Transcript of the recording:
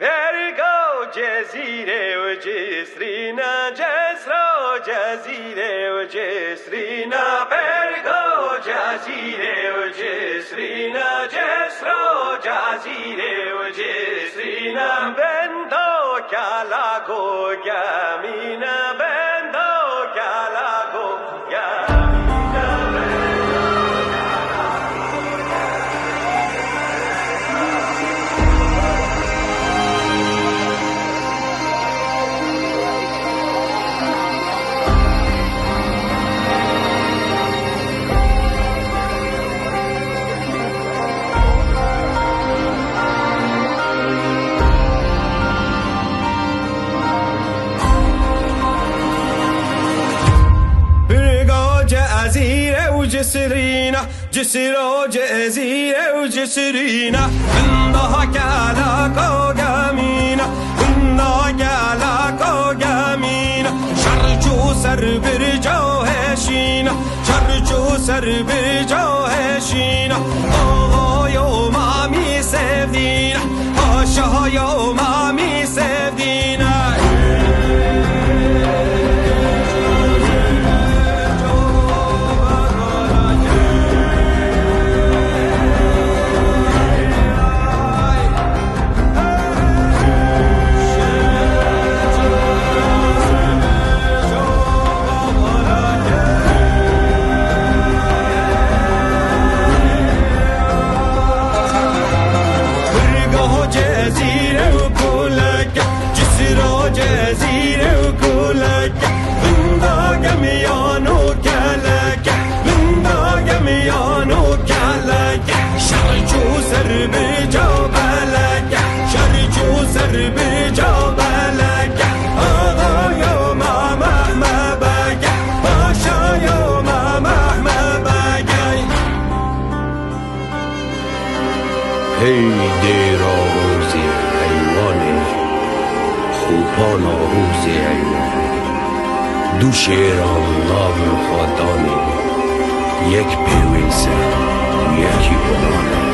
برگو جزیره و جسرینا جسرا جزیره و جسرینا برگو جزیره و جسرینا جسرا جزیره و جسرینا بندو کلاگو گمینا بندو کلاگو جسرينا جسرو جزيرة وجسرينا إنها كالاكو جامينا إنها كالاكو جامينا شرجو سر برجو هشينا شرجو سر برجو هشينا أوه يوم عمي سفدينا أوه يوم عمي سفدينا هی دیرا روزی حیوانه خوبان آهوزی حیوانه دو شیران نام خودانه یک پیویسه یکی بانه